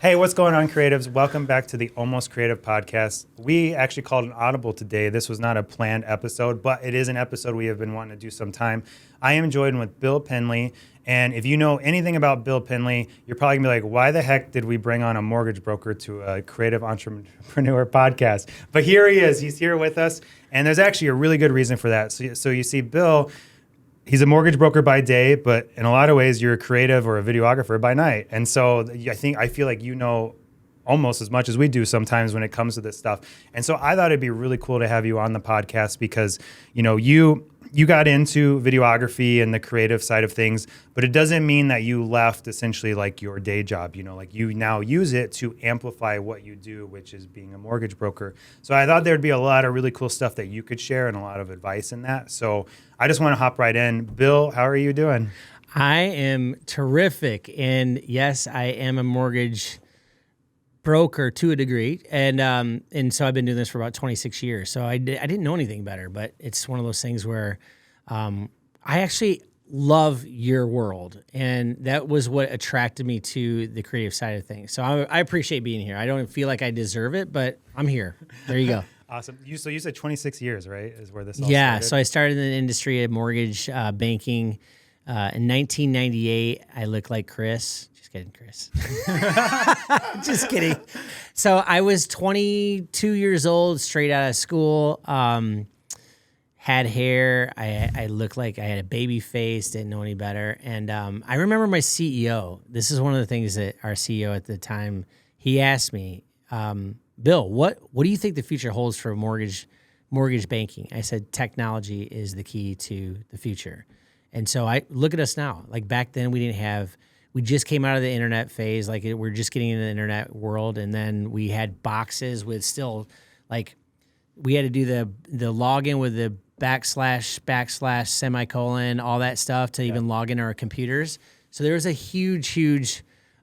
Hey, what's going on, creatives? Welcome back to the Almost Creative Podcast. We actually called an audible today. This was not a planned episode, but it is an episode we have been wanting to do some time. I am joined with Bill Pendley. And if you know anything about Bill Pendley, you're probably going to be like, why the heck did we bring on a mortgage broker to a creative entrepreneur podcast? But here he is. He's here with us. And there's actually a really good reason for that. So you see, Bill, he's a mortgage broker by day, but in a lot of ways, you're a creative or a videographer by night. And so I feel like you know almost as much as we do sometimes when it comes to this stuff. And so I thought it'd be really cool to have you on the podcast because, you know, you got into videography and the creative side of things, but it doesn't mean that you left essentially like your day job, you know, like you now use it to amplify what you do, which is being a mortgage broker. So I thought there'd be a lot of really cool stuff that you could share and a lot of advice in that. So I just want to hop right in. Bill, how are you doing? I am terrific. And yes, I am a mortgage broker to a degree. And so I've been doing this for about 26 years. So I didn't know anything better, but it's one of those things where I actually love your world. And that was what attracted me to the creative side of things. So I appreciate being here. I don't feel like I deserve it, but I'm here. There you go. Awesome. So you said 26 years, right? Is where this all Yeah. started? So I started in the industry of mortgage banking. In 1998, I looked like Chris. Just kidding, Chris. Just kidding. So I was 22 years old, straight out of school. Had hair. I looked like I had a baby face, didn't know any better. And I remember my CEO. This is one of the things that our CEO at the time, he asked me, Bill, what do you think the future holds for mortgage banking? I said, technology is the key to the future. And so I look at us now. Like back then, we just came out of the internet phase. Like we're just getting into the internet world, and then we had boxes with still, like, we had to do the login with the // semicolon, all that stuff to even log into our computers. So there was a huge.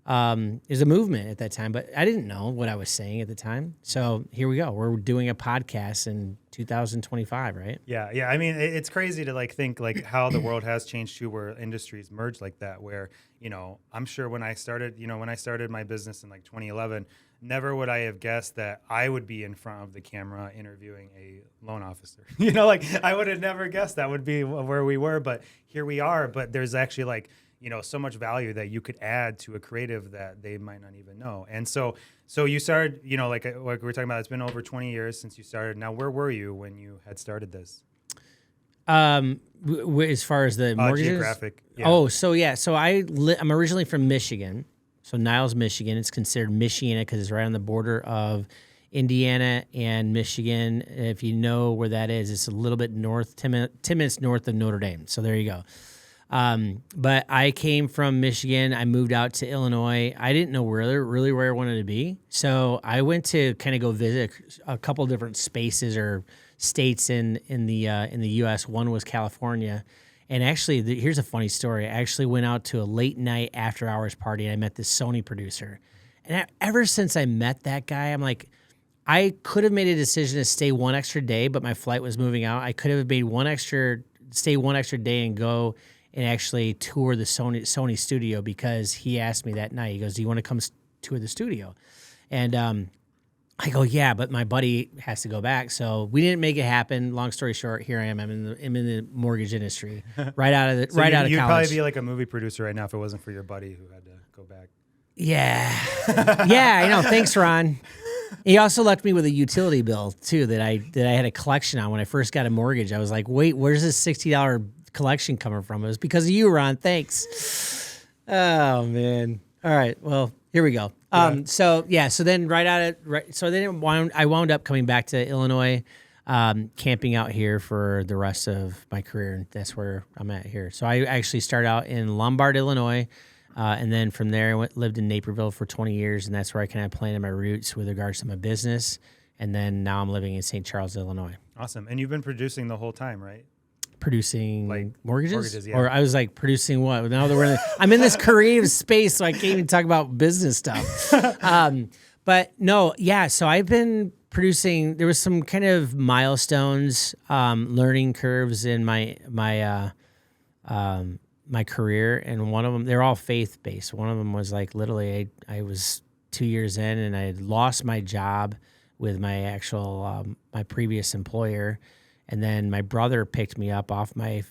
There's a movement at that time, but I didn't know what I was saying at the time. So here we go. We're doing a podcast in 2025, right? Yeah. I mean, it's crazy to think how the world has changed too, where industries merge like that. Where, you know, I'm sure when I started my business in 2011, never would I have guessed that I would be in front of the camera interviewing a loan officer. You know, I would have never guessed that would be where we were, but here we are. But there's actually so much value that you could add to a creative that they might not even know. And so you started, like we were talking about, it's been over 20 years since you started. Now, where were you when you had started this? As far as the mortgages? Geographic. Yeah. Oh, so I'm originally from Michigan. So Niles, Michigan. It's considered Michiana because it's right on the border of Indiana and Michigan. If you know where that is, it's a little bit north, 10 minutes north of Notre Dame. So there you go. But I came from Michigan. I moved out to Illinois. I didn't know where I wanted to be. So I went to kind of go visit a couple different spaces or states in the U.S. One was California. And actually, here's a funny story. I actually went out to a late night after hours party and I met this Sony producer. And ever since I met that guy, I'm like, I could have made a decision to stay one extra day, but my flight was moving out. I could have stay one extra day and go and actually tour the Sony studio because he asked me that night. He goes, "Do you want to come tour the studio?" And I go, "Yeah," but my buddy has to go back, so we didn't make it happen. Long story short, here I am. I'm in the mortgage industry right out of college. You'd probably be like a movie producer right now if it wasn't for your buddy who had to go back. Yeah, I know. Thanks, Ron. He also left me with a utility bill too that I had a collection on when I first got a mortgage. I was like, "Wait, where's this $60 collection coming from?" It was because of you, Ron. Thanks. Oh man. All right. Well, here we go. So then I wound up coming back to Illinois, camping out here for the rest of my career, and that's where I'm at here. So I actually started out in Lombard, Illinois, and then from there I lived in Naperville for 20 years, and that's where I kind of planted my roots with regards to my business. And then now I'm living in St. Charles, Illinois. Awesome. And you've been producing the whole time, right? Producing mortgages? Yeah. Or I was like, producing what? Now that I'm in this creative space, so I can't even talk about business stuff. But no, yeah. So I've been producing. There was some kind of milestones, learning curves in my career, and one of them, they're all faith based. One of them was like literally, I was 2 years in, and I had lost my job with my actual my previous employer. And then my brother picked me up off my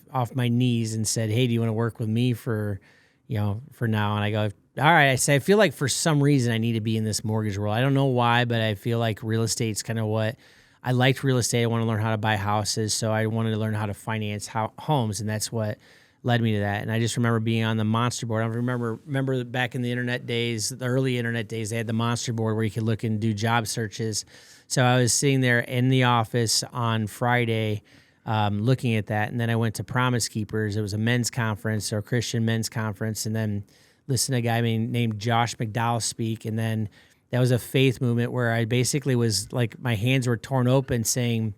knees and said, "Hey, do you want to work with me for now?" And I go, "All right." I say, I feel like for some reason I need to be in this mortgage world. I don't know why, but I feel like real estate's kind of what I liked. Real estate. I want to learn how to buy houses, so I wanted to learn how to finance homes, and that's what led me to that. And I just remember being on the Monster board. I remember back in the internet days, the early internet days, they had the Monster board where you could look and do job searches. So I was sitting there in the office on Friday looking at that. And then I went to Promise Keepers. It was a men's conference or a Christian men's conference. And then listened to a guy named Josh McDowell speak. And then that was a faith movement where I basically was like, my hands were torn open saying,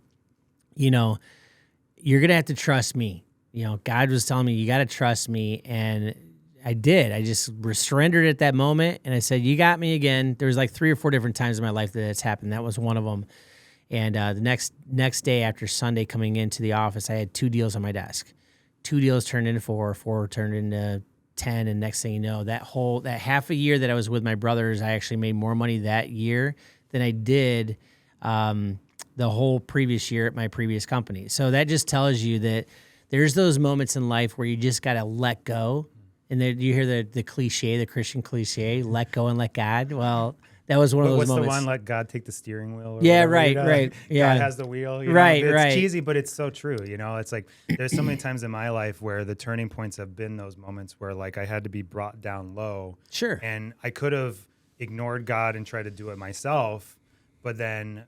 you're going to have to trust me. God was telling me, you got to trust me. And I did. I just surrendered at that moment. And I said, you got me again. There was like 3 or 4 different times in my life that it's happened. That was one of them. And the next day after Sunday coming into the office, I had 2 deals on my desk. 2 deals turned into 4 turned into 10. And next thing you know, that half a year that I was with my brothers, I actually made more money that year than I did the whole previous year at my previous company. So that just tells you that there's those moments in life where you just got to let go. And then you hear the cliche, the Christian cliche, let go and let God. Well, that was one of those moments. What's the one, let God take the steering wheel? Yeah, right. Yeah. God has the wheel. It's cheesy, but it's so true. It's like there's so many times in my life where the turning points have been those moments where like I had to be brought down low. Sure. And I could have ignored God and tried to do it myself, but then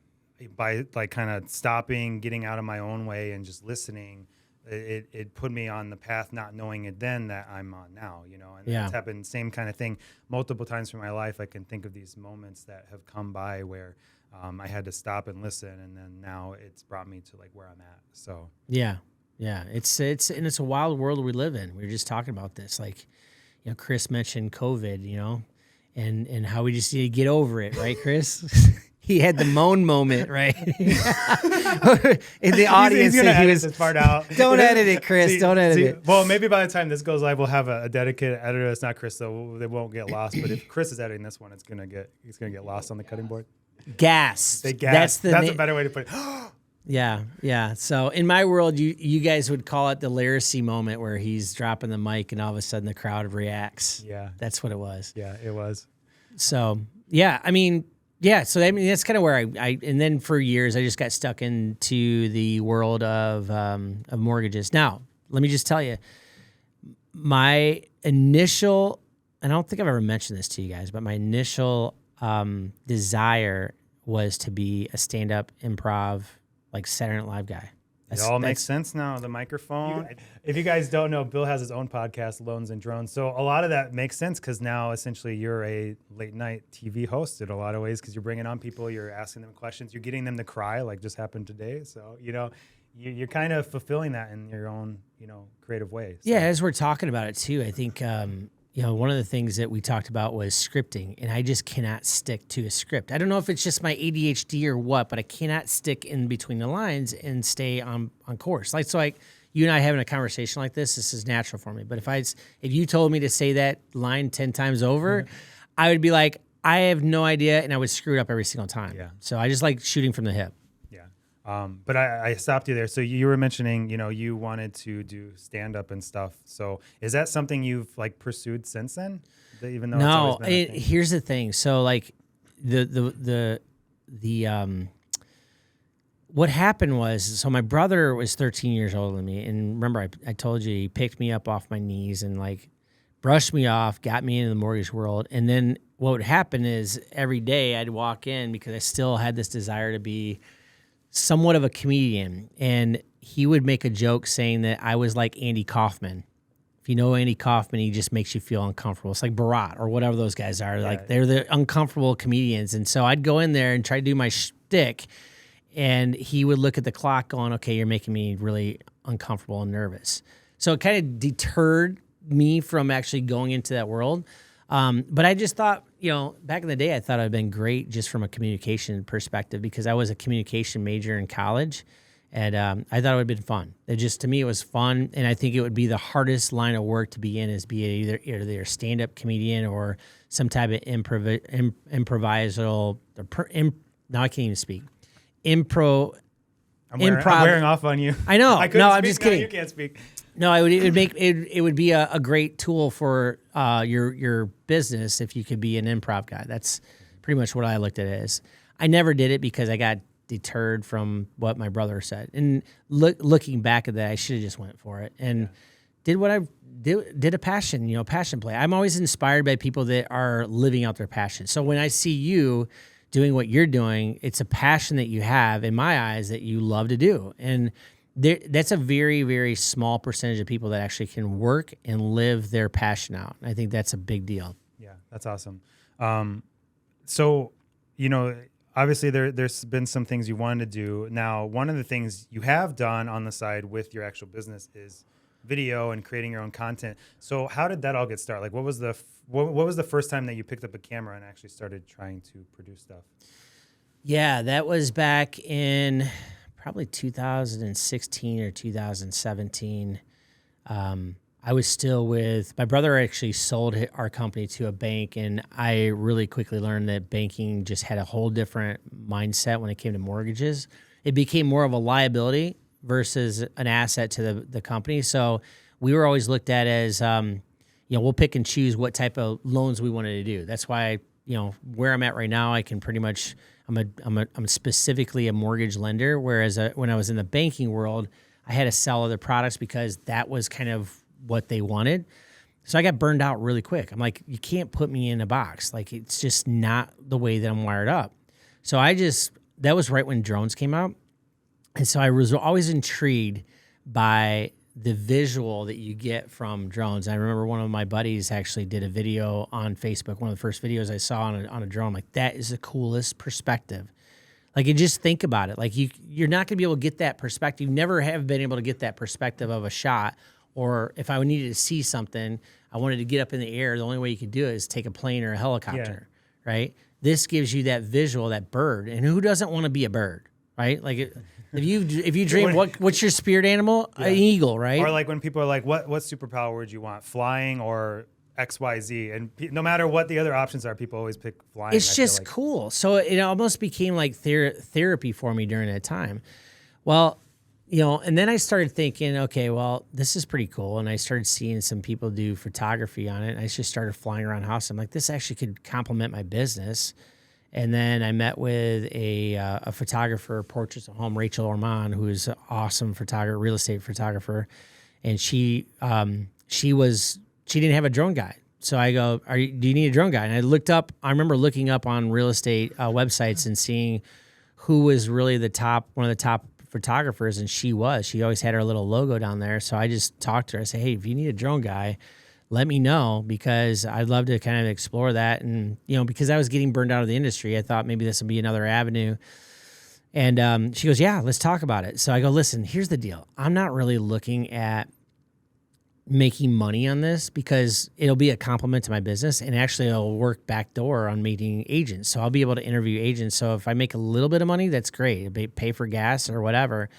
by like kind of stopping, getting out of my own way and just listening, it put me on the path, not knowing it then that I'm on now, and it's happened, same kind of thing multiple times in my life. I can think of these moments that have come by where I had to stop and listen, and then now it's brought me to like where I'm at. So yeah, it's a wild world we live in. We were just talking about this, like, Chris mentioned COVID, and how we just need to get over it, right, Chris? He had the moan moment, right? In the audience, he's gonna edit this part out. Don't edit it, Chris. Don't edit it. Well, maybe by the time this goes live, we'll have a dedicated editor. It's not Chris, so they won't get lost. But if Chris is editing this one, he's gonna get lost on the cutting board. Gas. That's a better way to put it. Yeah. So in my world, you guys would call it the Laracy moment, where he's dropping the mic and all of a sudden the crowd reacts. Yeah, that's what it was. Yeah, it was. So yeah, so that's kind of where I and then for years I just got stuck into the world of mortgages. Now, let me just tell you, my initial, and I don't think I've ever mentioned this to you guys, but my initial desire was to be a stand-up improv, like Saturday Night Live guy. It all makes sense now, the microphone. If you guys don't know, Bill has his own podcast, Loans and Drones. So a lot of that makes sense because now essentially you're a late night TV host in a lot of ways because you're bringing on people, you're asking them questions, you're getting them to cry like just happened today. So, you're kind of fulfilling that in your own, creative way. So. Yeah, as we're talking about it too, I think, one of the things that we talked about was scripting, and I just cannot stick to a script. I don't know if it's just my ADHD or what, but I cannot stick in between the lines and stay on course. Like you and I having a conversation like this is natural for me. But if you told me to say that line 10 times over, I would be like, I have no idea, and I would screw it up every single time. Yeah. So I just like shooting from the hip. But I stopped you there. So you were mentioning, you wanted to do stand-up and stuff. So is that something you've like pursued since then? Even though no, it's always been a thing? Here's the thing. So like the what happened was, so my brother was 13 years older than me. And remember, I told you, he picked me up off my knees and like brushed me off, got me into the mortgage world. And then what would happen is every day I'd walk in because I still had this desire to be somewhat of a comedian, and he would make a joke saying that I was like Andy Kaufman. If you know Andy Kaufman, he just makes you feel uncomfortable. It's like Barat or whatever those guys are. Like they're the uncomfortable comedians. And so I'd go in there and try to do my shtick, and he would look at the clock going, okay, you're making me really uncomfortable and nervous. So it kind of deterred me from actually going into that world. But I just thought, back in the day, I thought I'd been great just from a communication perspective because I was a communication major in college. And I thought it would have been fun. It just, to me, it was fun. And I think it would be the hardest line of work to be in is be either a stand-up comedian or some type of improvisational, now I can't even speak. I'm Improv. wearing off on you. I know. No, I'm just kidding. You can't speak. No, it would be a great tool for your business if you could be an improv guy. That's pretty much what I looked at it as. I never did it because I got deterred from what my brother said. And looking back at that, I should have just went for it and did what I did a passion play. I'm always inspired by people that are living out their passion. So when I see you doing what you're doing, it's a passion that you have in my eyes that you love to do. And that's a very, very small percentage of people that actually can work and live their passion out. I think that's a big deal. Yeah, that's awesome. So, obviously there's been some things you wanted to do. Now, one of the things you have done on the side with your actual business is video and creating your own content. So how did that all get started? Like, what was the first time that you picked up a camera and actually started trying to produce stuff? Yeah, that was back in probably 2016 or 2017. I was still with my brother. Actually sold our company to a bank, and I really quickly learned that banking just had a whole different mindset when it came to mortgages. It became more of a liability versus an asset to the company. So we were always looked at as, we'll pick and choose what type of loans we wanted to do. That's why, where I'm at right now, I can pretty much, I'm specifically a mortgage lender. Whereas when I was in the banking world, I had to sell other products because that was kind of what they wanted. So I got burned out really quick. I'm like, you can't put me in a box. Like, it's just not the way that I'm wired up. So that was right when drones came out. And so I was always intrigued by the visual that you get from drones. I remember one of my buddies actually did a video on Facebook, one of the first videos I saw on a drone. Like, that is the coolest perspective. Like, you just think about it. Like, you're not going to be able to get that perspective. You never have been able to get that perspective of a shot. Or if I needed to see something, I wanted to get up in the air, the only way you could do it is take a plane or a helicopter, right? This gives you that visual, that bird. And who doesn't want to be a bird, right? Like, if you dream, what's your spirit animal? Yeah. An eagle, right? Or like when people are like, what superpower would you want? Flying or XYZ? And no matter what the other options are, people always pick flying. It's just cool. So it almost became like therapy for me during that time. Well, and then I started thinking, okay, well, this is pretty cool. And I started seeing some people do photography on it. And I just started flying around the house. I'm like, this actually could complement my business. And then I met with a photographer, portraits of home, Rachel Ormond, who is an awesome photographer, real estate photographer. And she didn't have a drone guy. So I go, do you need a drone guy? And I remember looking up on real estate websites and seeing who was really one of the top photographers, and she always had her little logo down there. So I just talked to her. I said, hey, if you need a drone guy, let me know, because I'd love to kind of explore that. And, because I was getting burned out of the industry, I thought maybe this would be another avenue. And she goes, yeah, let's talk about it. So I go, listen, here's the deal. I'm not really looking at making money on this because it'll be a compliment to my business, and actually it'll work backdoor on meeting agents. So I'll be able to interview agents. So if I make a little bit of money, that's great. It'll pay for gas or whatever.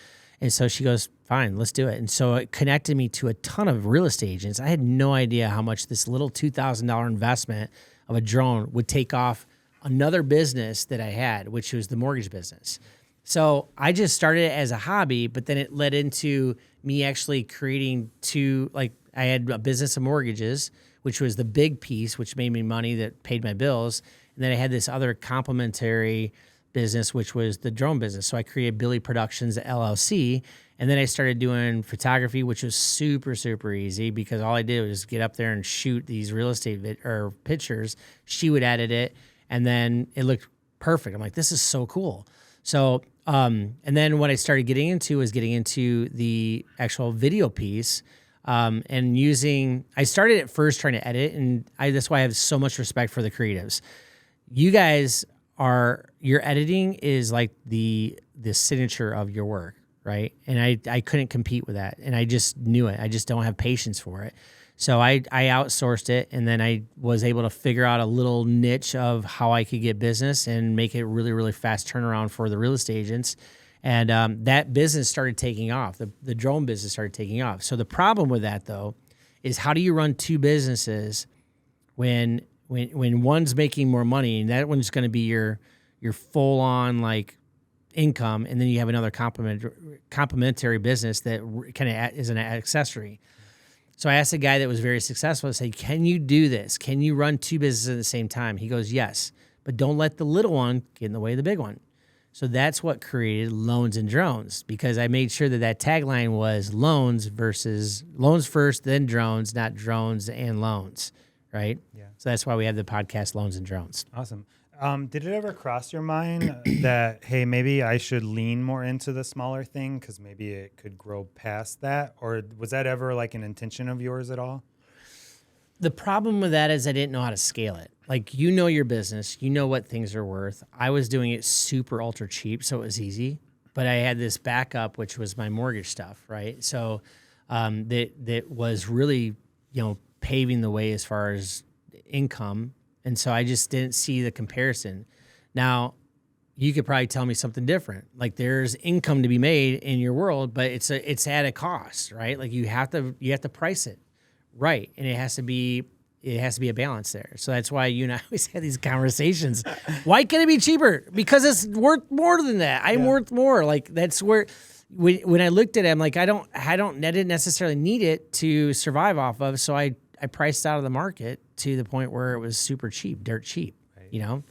And so she goes, fine, let's do it. And so it connected me to a ton of real estate agents. I had no idea how much this little $2,000 investment of a drone would take off another business that I had, which was the mortgage business. So I just started it as a hobby, but then it led into me actually creating I had a business of mortgages, which was the big piece, which made me money that paid my bills. And then I had this other complementary business, which was the drone business. So I created Billy Productions LLC. And then I started doing photography, which was super, super easy because all I did was get up there and shoot these real estate pictures. She would edit it, and then it looked perfect. I'm like, this is so cool. So, and then what I started getting into was getting into the actual video piece, and I started at first trying to edit, and that's why I have so much respect for the creatives. You guys your editing is like the signature of your work, right? And I couldn't compete with that, and I just knew it. I just don't have patience for it. So I outsourced it, and then I was able to figure out a little niche of how I could get business and make it really, really fast turnaround for the real estate agents. And that business started taking off. The drone business started taking off. So the problem with that, though, is how do you run two businesses when one's making more money and that one's going to be your full on like income, and then you have another complementary business that kind of is an accessory. So I asked a guy that was very successful. I said, "Can you do this? Can you run two businesses at the same time?" He goes, "Yes, but don't let the little one get in the way of the big one." So that's what created Loans and Drones, because I made sure that tagline was loans first, then drones, not drones and loans, right? Yeah. So that's why we have the podcast Loans and Drones. Awesome. Did it ever cross your mind that, hey, maybe I should lean more into the smaller thing because maybe it could grow past that? Or was that ever like an intention of yours at all? The problem with that is I didn't know how to scale it. Like, you know your business, you know what things are worth. I was doing it super ultra cheap, so it was easy. But I had this backup, which was my mortgage stuff, right? So that was really, paving the way as far as income. And so I just didn't see the comparison. Now, you could probably tell me something different. Like, there's income to be made in your world, but it's at a cost, right? Like, you have to price it right, and it has to be a balance there. So that's why you and I always have these conversations. Why can't it be cheaper? Because it's worth more than that. I'm worth more. Like, that's where when I looked at it, I'm like, I didn't necessarily need it to survive off of. So I priced out of the market to the point where it was super cheap, dirt cheap, right.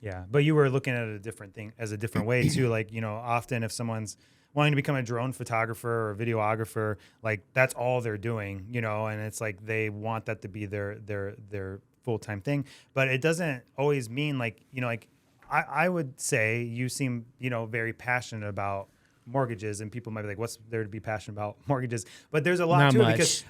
Yeah. But you were looking at a different way too. Like, often if someone's wanting to become a drone photographer or videographer, like that's all they're doing, and it's like they want that to be their full-time thing. But it doesn't always mean like, I would say you seem, very passionate about mortgages, and people might be like, what's there to be passionate about mortgages? But there's a lot Not to much. it because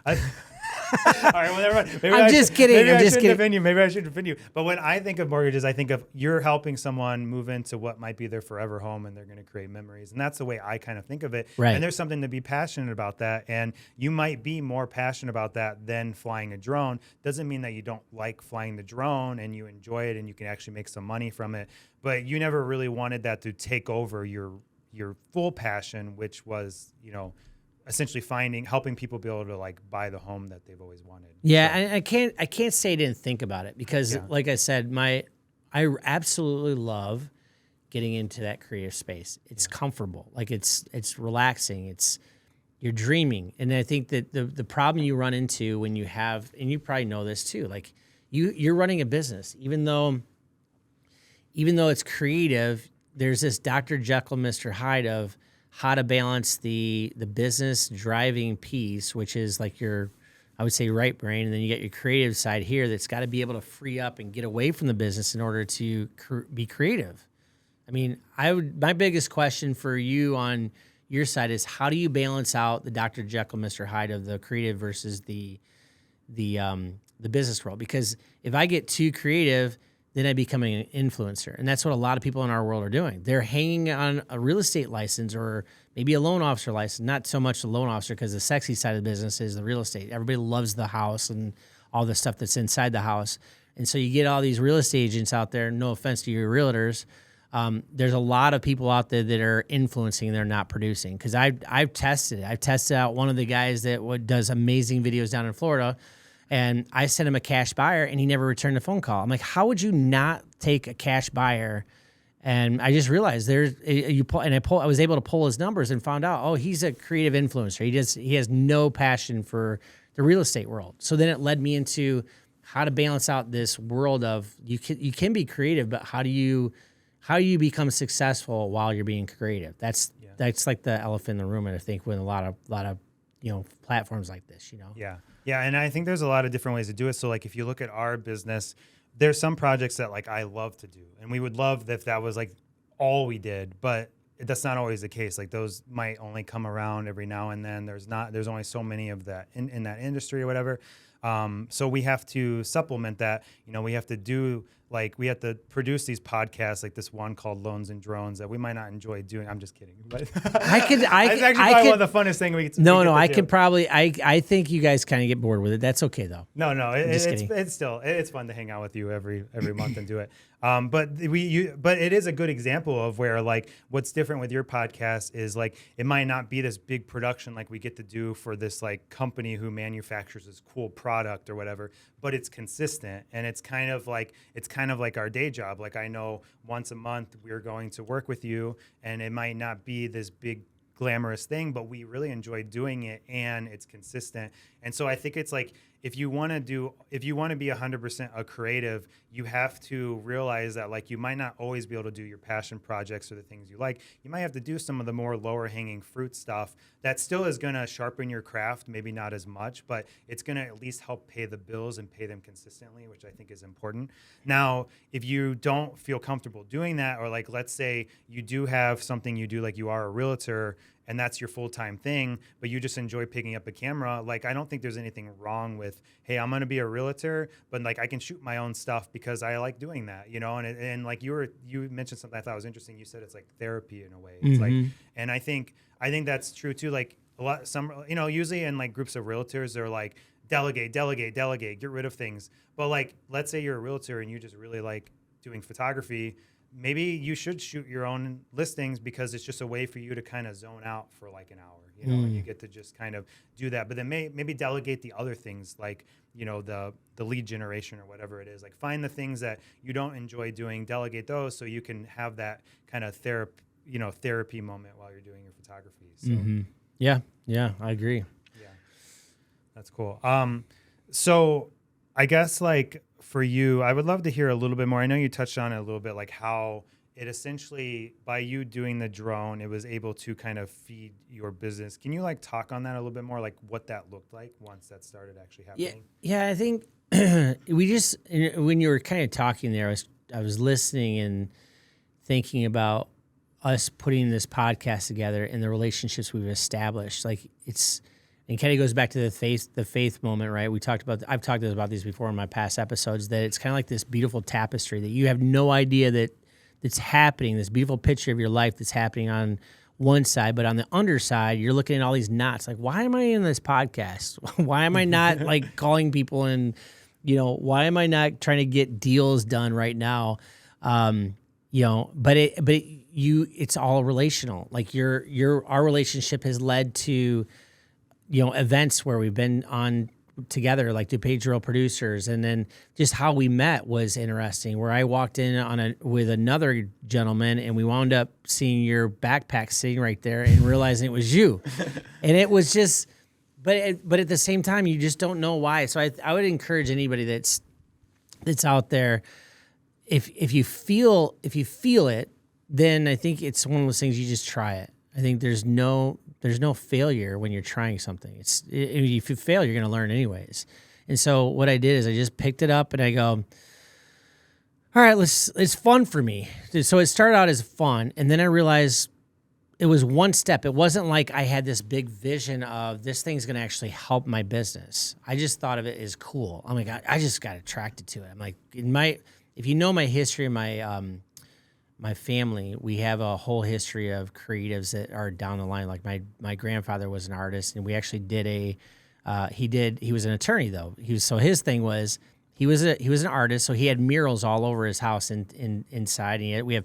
all right, well, never mind. I'm just kidding. Maybe I shouldn't defend you. But when I think of mortgages, I think of you're helping someone move into what might be their forever home, and they're going to create memories. And that's the way I kind of think of it. Right. And there's something to be passionate about that. And you might be more passionate about that than flying a drone. Doesn't mean that you don't like flying the drone and you enjoy it and you can actually make some money from it. But you never really wanted that to take over your full passion, which was, essentially helping people be able to like buy the home that they've always wanted. Yeah, so. I can't say I didn't think about it because, like I said, I absolutely love getting into that creative space. It's comfortable, like it's relaxing. You're dreaming, and I think that the problem you run into when you have, and you probably know this too, like you're running a business, even though it's creative. There's this Dr. Jekyll, Mr. Hyde of how to balance the business driving piece, which is like I would say right brain, and then you get your creative side here that's got to be able to free up and get away from the business in order to be creative. I mean, my biggest question for you on your side is how do you balance out the Dr. Jekyll, Mr. Hyde of the creative versus the business world? Because if I get too creative, then I become an influencer. And that's what a lot of people in our world are doing. They're hanging on a real estate license or maybe a loan officer license, not so much the loan officer because the sexy side of the business is the real estate. Everybody loves the house and all the stuff that's inside the house. And so you get all these real estate agents out there, no offense to your realtors. There's a lot of people out there that are influencing and they're not producing. Because I've tested it. I've tested out one of the guys that does amazing videos down in Florida. And I sent him a cash buyer, and he never returned a phone call. I'm like, how would you not take a cash buyer? And I just realized I was able to pull his numbers and found out, oh, he's a creative influencer. He has no passion for the real estate world. So then it led me into how to balance out this world of you can be creative, but how do you become successful while you're being creative? That's like the elephant in the room, and I think with a lot of platforms like this, Yeah, and I think there's a lot of different ways to do it. So like if you look at our business, there's some projects that like I love to do, and we would love if that was like all we did, but that's not always the case. Like those might only come around every now and then. There's only so many of that in that industry or whatever. So we have to supplement that. We have to we have to produce these podcasts, like this one called Loans and Drones that we might not enjoy doing. I'm just kidding. But it's actually probably one of the funnest things we get to No, do. I could probably, I think you guys kind of get bored with it. That's okay though. No, it's fun to hang out with you every month and do it. But it is a good example of where like what's different with your podcast is like it might not be this big production like we get to do for this like company who manufactures this cool product or whatever, but it's consistent and it's kind of like our day job. Like I know once a month we're going to work with you, and it might not be this big glamorous thing, but we really enjoy doing it and it's consistent. And so I think it's like if you want to be 100% a creative, you have to realize that like you might not always be able to do your passion projects or the things you like. You might have to do some of the more lower hanging fruit stuff that still is going to sharpen your craft, maybe not as much, but it's going to at least help pay the bills and pay them consistently, which I think is important. Now, if you don't feel comfortable doing that, or like let's say you do have something you do, like you are a realtor and that's your full-time thing, but you just enjoy picking up a camera, like I don't think there's anything wrong with, hey, I'm going to be a realtor, but like I can shoot my own stuff because I like doing that, and like you mentioned something I thought was interesting. You said it's like therapy in a way. It's like, and I think that's true too. Like usually in like groups of realtors, they're like delegate, get rid of things. But like, let's say you're a realtor and you just really like doing photography. Maybe you should shoot your own listings because it's just a way for you to kind of zone out for like an hour, and you get to just kind of do that. But then maybe delegate the other things like, the lead generation or whatever it is. Like find the things that you don't enjoy doing, delegate those so you can have that kind of therapy moment while you're doing your photography. So, Yeah, I agree. Yeah, that's cool. So I guess like for you, I would love to hear a little bit more. I know you touched on it a little bit, like how it essentially, by you doing the drone, it was able to kind of feed your business. Can you like talk on that a little bit more, like what that looked like once that started actually happening? Yeah, I think when you were kind of talking there, I was listening and thinking about us putting this podcast together and the relationships we've established. Like and kind of goes back to the faith moment, right? I've talked about these before in my past episodes, that it's kind of like this beautiful tapestry that you have no idea that's happening, this beautiful picture of your life that's happening on one side, but on the underside, you're looking at all these knots. Like, why am I in this podcast? Why am I not like calling people and, why am I not trying to get deals done right now? It's all relational. Like our relationship has led to, events where we've been on together, like DuPage Real Producers, and then just how we met was interesting. Where I walked in with another gentleman, and we wound up seeing your backpack sitting right there and realizing it was you, and it was just. But at the same time, you just don't know why. So I would encourage anybody that's out there, if you feel it, then I think it's one of those things you just try it. I think there's no failure when you're trying something. If you fail, you're going to learn anyways. And so what I did is I just picked it up and I go, all right, it's fun for me. So it started out as fun, and then I realized it was one step. It wasn't like I had this big vision of this thing's going to actually help my business. I just thought of it as cool. I'm like, I just got attracted to it. I'm like, if you know my history, my family, we have a whole history of creatives that are down the line. Like my grandfather was an artist, and we actually did he was an attorney though. His thing was he was an artist, so he had murals all over his house and inside. And we have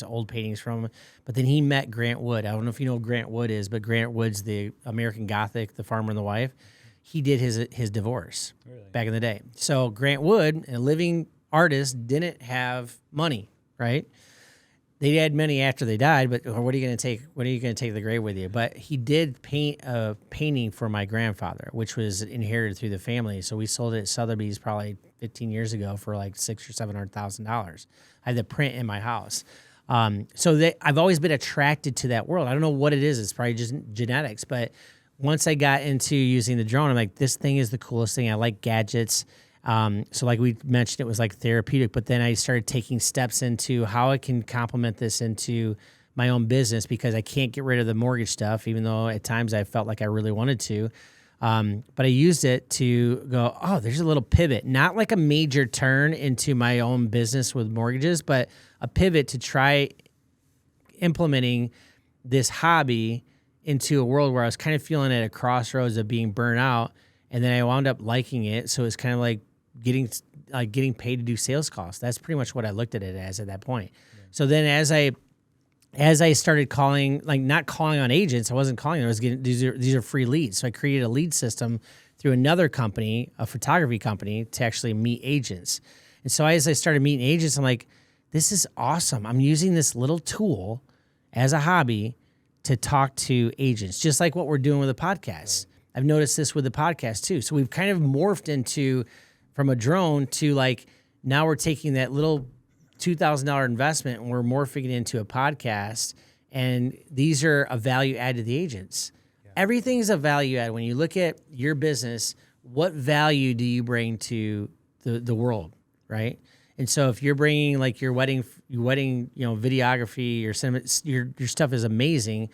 old paintings from him. But then he met Grant Wood. I don't know if you know who Grant Wood is, but Grant Wood's the American Gothic, the farmer and the wife. He did his divorce back in the day. So Grant Wood, a living artist, didn't have money, right? They had money after they died, but what are you going to take? What are you going to take to the grave with you? But he did paint a painting for my grandfather, which was inherited through the family. So we sold it at Sotheby's probably 15 years ago for like $600,000 or $700,000. I have the print in my house. I've always been attracted to that world. I don't know what it is. It's probably just genetics. But once I got into using the drone, I'm like, this thing is the coolest thing. I like gadgets. So like we mentioned, it was like therapeutic, but then I started taking steps into how I can complement this into my own business, because I can't get rid of the mortgage stuff, even though at times I felt like I really wanted to. But I used it to go, oh, there's a little pivot, not like a major turn into my own business with mortgages, but a pivot to try implementing this hobby into a world where I was kind of feeling at a crossroads of being burnt out. And then I wound up liking it. So it's kind of like getting paid to do sales costs. That's pretty much what I looked at it as at that point. Yeah. So then as I started calling, like not calling on agents, I wasn't calling them. I was getting, these are free leads. So I created a lead system through another company, a photography company, to actually meet agents. And so as I started meeting agents, I'm like, this is awesome. I'm using this little tool as a hobby to talk to agents, just like what we're doing with the podcast. Right. I've noticed this with the podcast too. So we've kind of morphed into from a drone to like, now we're taking that little $2,000 investment and we're morphing it into a podcast. And these are a value add to the agents. Yeah. Everything is a value add. When you look at your business, what value do you bring to the world, right? And so if you're bringing like your wedding, videography, your cinema, your stuff is amazing.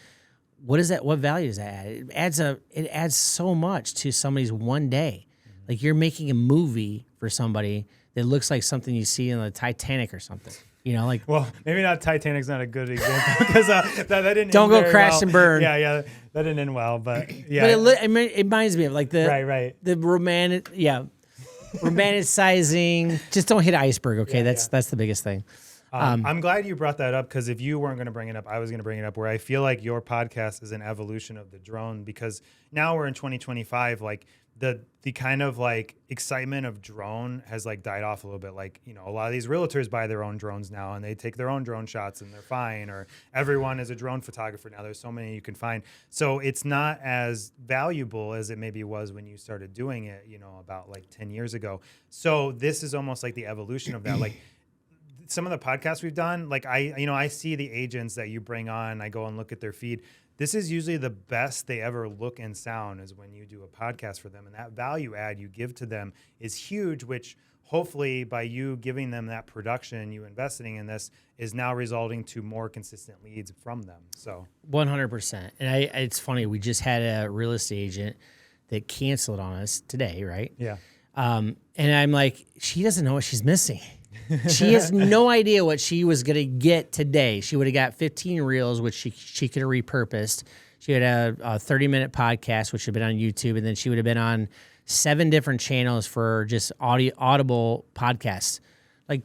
What is that? What value does that add? It adds so much to somebody's one day. Mm-hmm. Like you're making a movie for somebody that looks like something you see in the Titanic or something. Like. Well, maybe not Titanic's not a good example because that didn't. Don't go crash and burn. Yeah, that didn't end well, but yeah. But it reminds me of like the right. The romantic, romanticizing. Just don't hit iceberg, okay? Yeah, that's the biggest thing. I'm glad you brought that up because if you weren't going to bring it up, I was going to bring it up. Where I feel like your podcast is an evolution of the drone because now we're in 2025, like. The kind of like excitement of drone has like died off a little bit. Like, a lot of these realtors buy their own drones now and they take their own drone shots and they're fine, or everyone is a drone photographer now. There's so many you can find. So it's not as valuable as it maybe was when you started doing it, about like 10 years ago. So this is almost like the evolution of that. Like some of the podcasts we've done, like I see the agents that you bring on, I go and look at their feed. This is usually the best they ever look and sound is when you do a podcast for them. And that value add you give to them is huge, which hopefully by you giving them that production, you investing in this, is now resulting to more consistent leads from them. So 100%. And it's funny, we just had a real estate agent that canceled on us today, right? Yeah. And I'm like, she doesn't know what she's missing. She has no idea what she was going to get today. She would have got 15 reels, which she could have repurposed. She would have a 30-minute podcast, which would have been on YouTube, and then she would have been on 7 different channels for just audible podcasts, like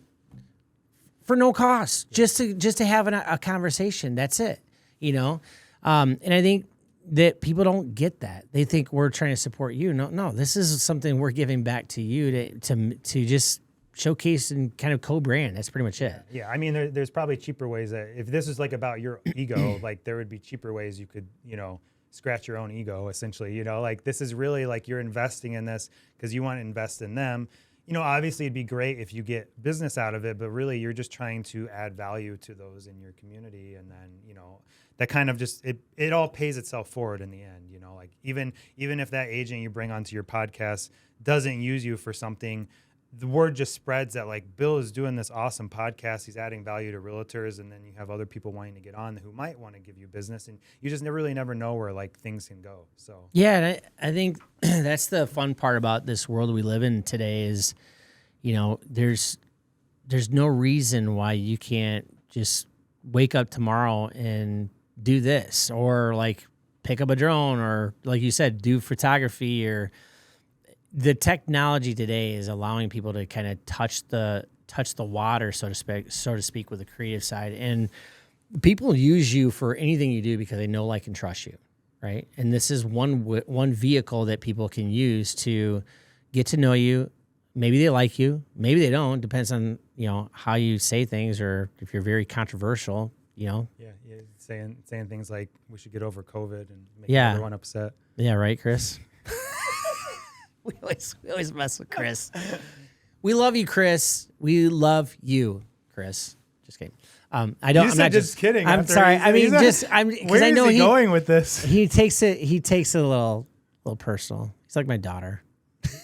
for no cost, just to have a conversation. That's it, And I think that people don't get that. They think we're trying to support you. No, this is something we're giving back to you to just showcase and kind of co-brand. That's pretty much it. Yeah. I mean, there's probably cheaper ways that if this is like about your ego, like there would be cheaper ways you could, scratch your own ego essentially, like this is really like you're investing in this because you want to invest in them. Obviously it'd be great if you get business out of it, but really you're just trying to add value to those in your community. And then, that kind of just, it all pays itself forward in the end, like even if that agent you bring onto your podcast doesn't use you for something, the word just spreads that like Bill is doing this awesome podcast. He's adding value to realtors. And then you have other people wanting to get on who might want to give you business. And you just never know where like things can go. So, yeah. And I think that's the fun part about this world we live in today is, there's no reason why you can't just wake up tomorrow and do this or like pick up a drone or like you said, do photography or the technology today is allowing people to kind of touch the water, so to speak, with the creative side. And people use you for anything you do because they know, like, and trust you, right? And this is one vehicle that people can use to get to know you. Maybe they like you, maybe they don't. Depends on how you say things or if you're very controversial. Yeah, saying things like we should get over COVID and make everyone upset. Yeah, right, Chris. We always mess with Chris. We love you, Chris. We love you, Chris. Just kidding. I don't. I'm not just kidding. I'm sorry. I mean, because I know he's going with this. He takes it a little personal. He's like my daughter.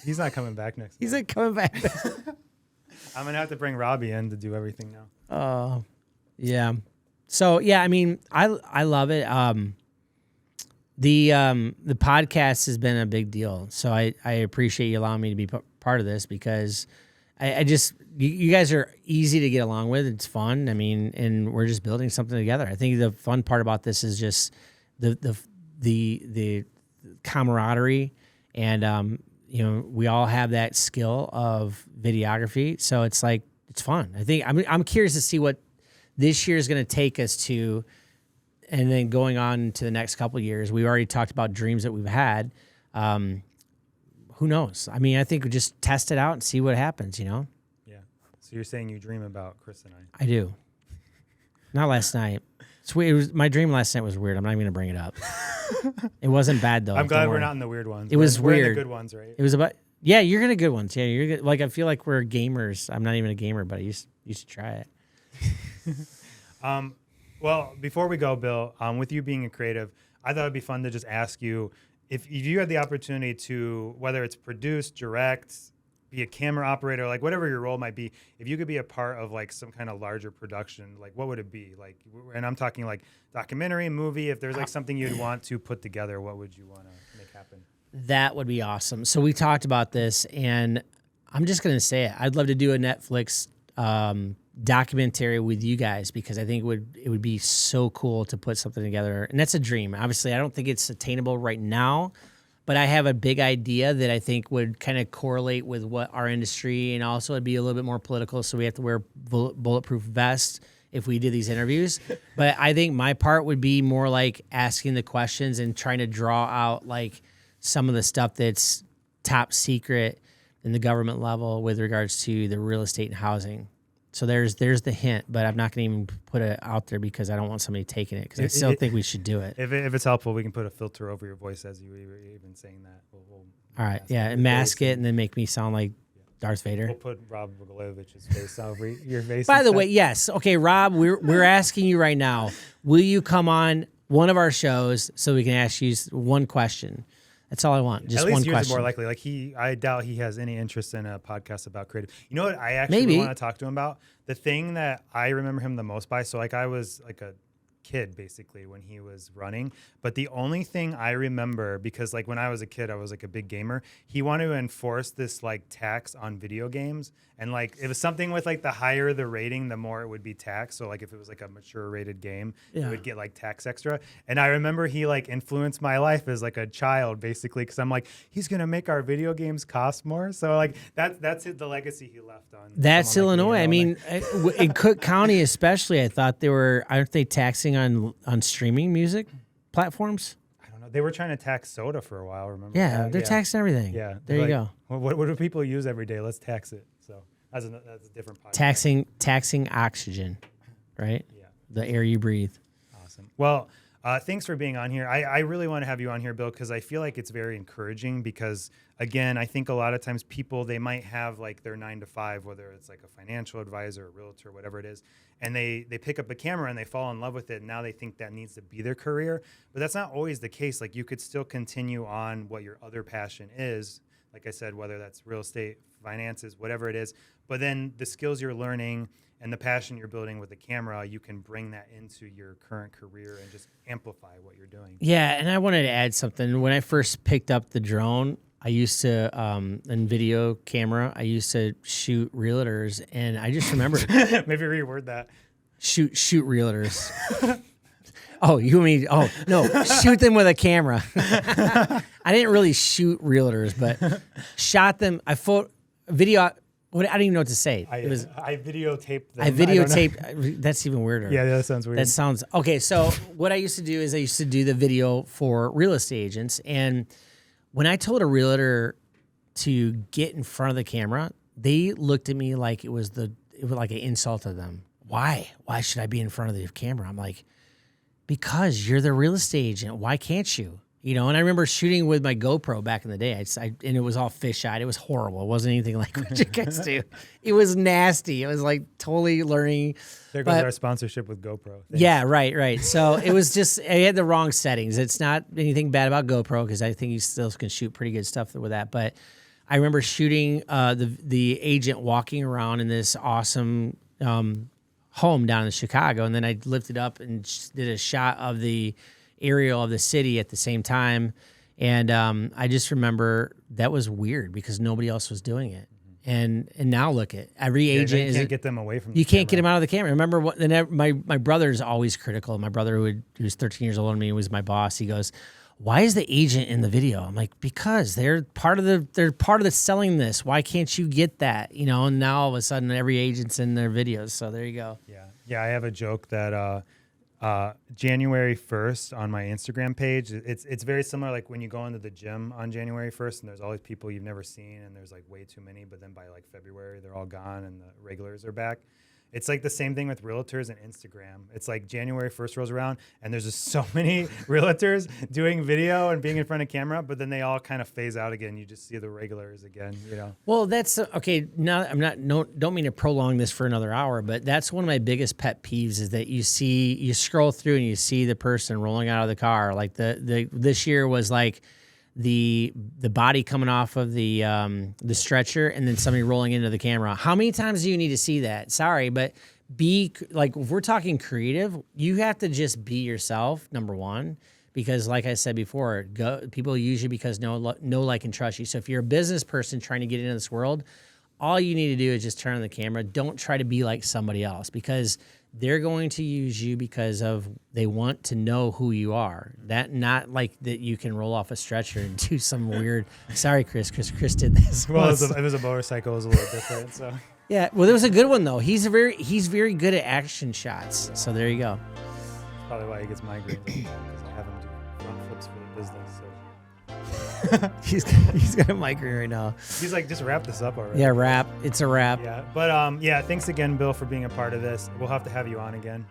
He's not coming back next. He's not coming back. I'm gonna have to bring Robbie in to do everything now. Oh, yeah. So yeah, I mean, I love it. The podcast has been a big deal. So I appreciate you allowing me to be part of this because I just you guys are easy to get along with. It's fun. I mean, and we're just building something together. I think the fun part about this is just the camaraderie, and we all have that skill of videography. So it's like it's fun. I think I'm curious to see what this year is going to take us to, and then going on to the next couple of years. We've already talked about dreams that we've had. Who knows? I mean, I think we just test it out and see what happens, Yeah. So you're saying you dream about Chris and I? I do. Not last night. It's weird. My dream last night was weird. I'm not even going to bring it up. It wasn't bad, though. I'm glad we're not in the weird ones. It was we're weird. in the good ones, right? It was about, yeah, you're in the good ones. Yeah, you're good. Like, I feel like we're gamers. I'm not even a gamer, but I used to try it. Well, before we go, Bill, with you being a creative, I thought it'd be fun to just ask you if you had the opportunity to, whether it's produce, direct, be a camera operator, like whatever your role might be, if you could be a part of like some kind of larger production, like what would it be? Like, and I'm talking like documentary, movie, if there's like something you'd want to put together, what would you want to make happen? That would be awesome. So we talked about this, and I'm just going to say it. I'd love to do a Netflix documentary with you guys because I think it would be so cool to put something together. And that's a dream. Obviously, I don't think it's attainable right now, but I have a big idea that I think would kind of correlate with what our industry, and also it'd be a little bit more political. So we have to wear bulletproof vests if we did these interviews. But I think my part would be more like asking the questions and trying to draw out like some of the stuff that's top secret in the government level with regards to the real estate and housing. So there's the hint, but I'm not going to even put it out there because I don't want somebody taking it because I still think we should do it. If it's helpful, we can put a filter over your voice as you were even saying that. We'll all right, yeah, and mask it and then make me sound like Darth Vader. We'll put Rob Blagojevic's face over your face. By the way, yes. Okay, Rob, we're asking you right now, will you come on one of our shows so we can ask you one question? That's all I want. Just one question. At least yours more likely. Like I doubt he has any interest in a podcast about creative. You know what I actually want to talk to him about? The thing that I remember him the most by. So like I was like a kid basically when he was running, but the only thing I remember, because like when I was a kid I was like a big gamer, he wanted to enforce this like tax on video games, and like it was something with like the higher the rating the more it would be taxed. So like if it was like a mature rated game, it would get like tax extra. And I remember he like influenced my life as like a child basically, because I'm like, he's gonna make our video games cost more. So like that's the legacy he left on. That's Illinois. I mean, in Cook County especially, I thought aren't they taxing on streaming music platforms? I don't know. They were trying to tax soda for a while, remember? Yeah, they're taxing everything. Yeah. There you go. What do people use every day? Let's tax it. So that's a different podcast. Taxing oxygen, right? Yeah. The air you breathe. Awesome. Well, thanks for being on here. I really want to have you on here, Bill, because I feel like it's very encouraging because, again, I think a lot of times people, they might have like their 9 to 5, whether it's like a financial advisor, a realtor, whatever it is, and they pick up a camera and they fall in love with it, and now they think that needs to be their career. But that's not always the case. Like you could still continue on what your other passion is, like I said, whether that's real estate, finances, whatever it is. But then the skills you're learning and the passion you're building with the camera, you can bring that into your current career and just amplify what you're doing. Yeah, and I wanted to add something. When I first picked up the drone, I used to, and video camera, I used to shoot realtors, and I just remember. Maybe reword that. Shoot realtors. Oh, you mean, no, shoot them with a camera. I didn't really shoot realtors, but shot them. Video. I don't even know what to say. I videotaped them. I videotaped. That's even weirder. Yeah, that sounds weird. That sounds okay. So what I used to do is I used to do the video for real estate agents, and when I told a realtor to get in front of the camera, they looked at me like it was like an insult to them. Why? Why should I be in front of the camera? I'm like, because you're the real estate agent. Why can't you? You know, and I remember shooting with my GoPro back in the day, and it was all fisheye. It was horrible. It wasn't anything like what you guys do. It was nasty. It was like totally learning. There goes our sponsorship with GoPro. Thanks. Yeah, right. So it was just, I had the wrong settings. It's not anything bad about GoPro because I think you still can shoot pretty good stuff with that. But I remember shooting the agent walking around in this awesome home down in Chicago, and then I lifted up and did a shot of the aerial of the city at the same time. And I just remember that was weird because nobody else was doing it. And now look at every agent. You can't get them away from. You can't get them out of the camera. Remember what? My brother's always critical. My brother who's 13 years older than me was my boss. He goes, "Why is the agent in the video?" I'm like, "Because they're part of the selling this. Why can't you get that?" You know. And now all of a sudden, every agent's in their videos. So there you go. Yeah. I have a joke that January 1st on my Instagram page, it's very similar like when you go into the gym on January 1st and there's all these people you've never seen and there's like way too many, but then by like February they're all gone and the regulars are back. It's like the same thing with realtors and Instagram. It's like January 1st rolls around and there's just so many realtors doing video and being in front of camera, but then they all kind of phase out again. You just see the regulars again, you know? Well, that's okay. Now don't mean to prolong this for another hour, but that's one of my biggest pet peeves is that you scroll through and you see the person rolling out of the car. Like this year was like the body coming off of the stretcher and then somebody rolling into the camera. How many times do you need to see that? Sorry, but be like, if we're talking creative, you have to just be yourself, number one, because like I said before, people use you because know, like, and trust you. So if you're a business person trying to get into this world, all you need to do is just turn on the camera. Don't try to be like somebody else because they're going to use you because they want to know who you are. That not like that you can roll off a stretcher and do some weird. Sorry, Chris did this. Well, it was a motorcycle. It was a little different. So yeah, well, there was a good one though. He's very good at action shots. Yeah. So there you go. Probably why he gets migraines because I have him do front flips for the business. So. he's got a migraine right now. He's like, just wrap this up already. Yeah, wrap. It's a wrap. Yeah, but thanks again, Bill, for being a part of this. We'll have to have you on again.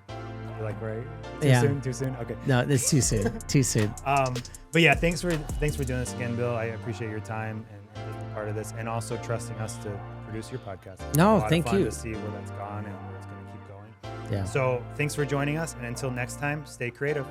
You're like, right? Too soon. Okay. No, it's too soon. Too soon. But yeah, thanks for doing this again, Bill. I appreciate your time and being a part of this, and also trusting us to produce your podcast. No, thank you. To see where that's gone and where it's going to keep going. Yeah. So thanks for joining us, and until next time, stay creative.